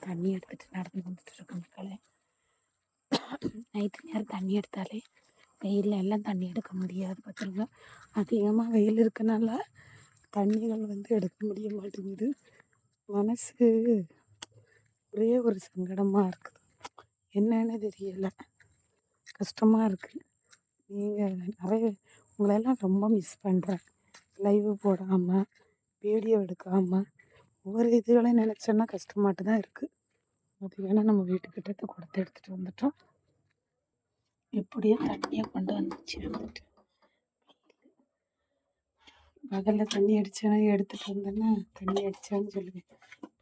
தண்ணி எடுத்துகிட்டு நடந்து வந்துட்டு இருக்கோம் மக்களே. நைட்டு நேரம் தண்ணி எடுத்தாலே வெயிலில் எல்லாம் தண்ணி எடுக்க முடியாது பார்த்துருங்க. அதிகமாக வெயில் இருக்கனால தண்ணிகள் எடுக்க முடிய மாட்டேங்குது. மனசு ஒரே ஒரு சங்கடமாக இருக்குது. என்னன்னு தெரியலை, கஷ்டமாக இருக்குது. நீங்கள் நிறைய உங்களெல்லாம் ரொம்ப மிஸ் பண்ணுறேன். லைவ் போடாமல் வீடியோ எடுக்காமல் ஒவ்வொரு இதுகளையும் நினச்சோன்னா கஷ்டமாட்டு தான் இருக்குது. பார்த்திங்கன்னா நம்ம வீட்டுக்கிட்ட குடத்தை எடுத்துகிட்டு வந்துட்டோம். எப்படியோ தண்ணியை கொண்டு வந்துச்சு. பகலில் தண்ணி அடித்தேன்னா எடுத்துகிட்டு வந்தேன்னா தண்ணி அடித்தான்னு சொல்லுவேன்.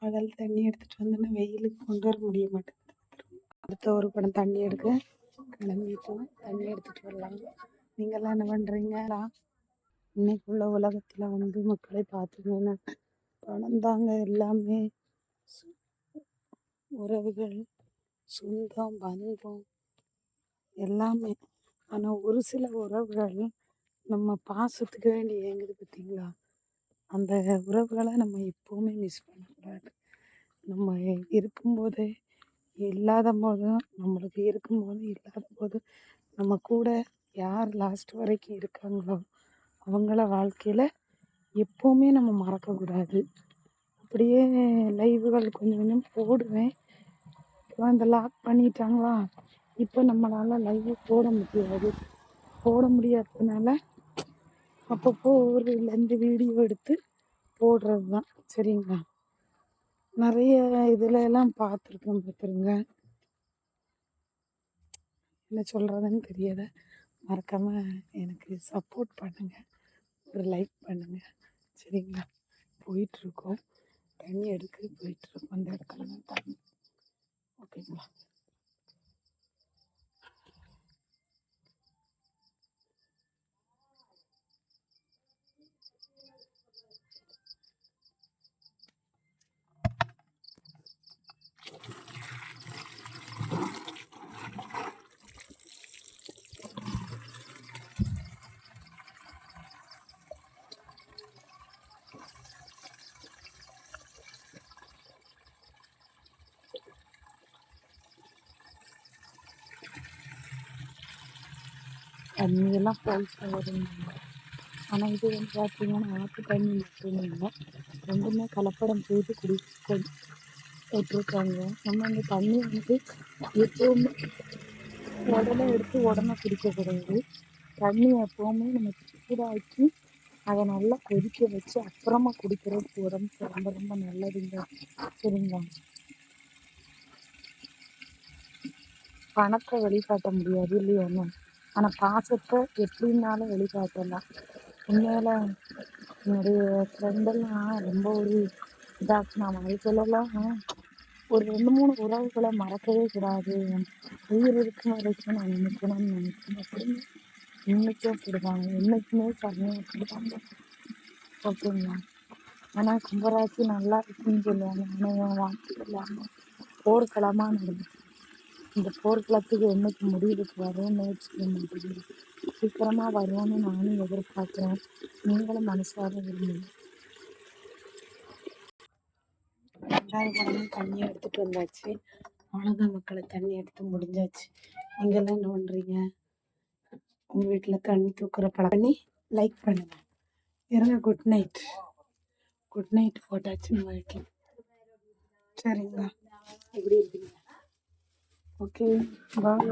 பகல் தண்ணி எடுத்துகிட்டு வந்தேன்னா வெயிலுக்கு கொண்டு வர முடிய மாட்டேங்குது. அடுத்த ஒரு படம் தண்ணி எடுக்க கிளம்பிட்டோம். தண்ணி எடுத்துகிட்டு வரலாம். நீங்கள்லாம் என்ன பண்ணுறீங்களா? இன்னைக்குள்ள உலகத்தில் மக்களை பார்த்துக்கோங்க. பணம் தாங்க எல்லாமே. உறவுகள், சொந்தம், பந்தம் எல்லாமே. ஆனால் ஒரு சில உறவுகள் நம்ம பாசத்துக்கு வேண்டி ஏங்குது பார்த்தீங்களா? அந்த உறவுகளை நம்ம எப்போவுமே மிஸ் பண்ணக்கூடாது. நம்ம இருக்கும்போதே இல்லாத போதும், நம்மளுக்கு இருக்கும்போது இல்லாத போதும் நம்ம கூட யார் லாஸ்ட் வரைக்கும் இருக்காங்களோ அவங்கள வாழ்க்கையில் எப்போவுமே நம்ம மறக்கக்கூடாது. அப்படியே லைவுகள் கொஞ்சம் கொஞ்சம் போடுவேன். இப்போ அந்த லாக் பண்ணிட்டாங்களா, இப்போ நம்மளால் லைவ் போட முடியாததுனால அப்பப்போ ஒரு 2 வீடியோ எடுத்து போடுறது தான். சரிங்களா? நிறைய இதில் எல்லாம் பார்த்துருங்க. என்ன சொல்கிறதுன்னு தெரியலை. மறக்காமல் எனக்கு சப்போர்ட் பண்ணுங்கள், ஒரு லைக் பண்ணுங்கள். சரிங்களா? போயிட்டுருக்கோம், தண்ணி எடுக்க போயிட்டுருக்கோம். அந்த இடத்துல தான் தண்ணி. ஓகேங்களா? தண்ணியெல்லாம் போயிட்டு வருங்க. ஆனால் இது பார்த்திங்கன்னா ஆற்று தண்ணி மட்டுமே இல்லை, ரெண்டுமே கலப்படம் செய்து விட்டுருக்காங்க. நம்ம அந்த தண்ணி எப்போவுமே உடனே எடுத்து உடனே குடிக்கக்கூடாது. தண்ணி எப்போவுமே நம்ம சூடாக்கி அதை நல்லா கொதிக்க வச்சு அப்புறமா குடிக்கிறது உடம்புக்கு ரொம்ப ரொம்ப நல்லதுங்க. சரிங்களா? பணத்தை வெளிக்காட்ட முடியாது இல்லையா, ஆனால் பாசத்தை எப்படின்னாலும் வெளிக்காட்டலாம். உண்மையில என்னுடைய ஃப்ரெண்டெல்லாம் ரொம்ப ஒரு இதாச்சு. நான் வாழ்க்கையிலலாம் ஒரு 2-3 உறவுகளை மறக்கவே கூடாது. உயிர் இருக்கும் வரைக்கும் நான் நினைக்கணும்னு நினைக்கிறேன். அப்படின்னு இன்னைக்கும் அப்படிதாங்க, என்றைக்குமே சரணியாக அப்படிதாங்க. ஓகேங்களா? ஆனால் கும்பராசி நல்லா இருக்குன்னு சொல்லுவாங்க. ஆனால் என் வாழ்க்கை இல்லாமல் போர்க்களமாக நடந்துச்சு. இந்த போர்க்களத்துக்கு என்னைக்கு முடிவுக்கு வரும்னு யோசிக்க மாட்டேங்குது. சீக்கிரமாக வருவோன்னு நானும் எதிர்பார்க்குறேன். நீங்களும் மனசார விரும்புங்க. 2வது படமும் தண்ணி எடுத்துகிட்டு வந்தாச்சு. அவ்வளோதான் மக்களை, தண்ணி எடுத்து முடிஞ்சாச்சு. நீங்கள்லாம் என்ன பண்ணுறீங்க? உங்கள் வீட்டில் தண்ணி தூக்குற படம் பண்ணி லைக் பண்ணுங்கள். இருங்க. குட் நைட் போட்டாச்சு நம்ம வீட்டில். சரிங்களா? எப்படி இருக்கீங்க? ஓகே, பாய்.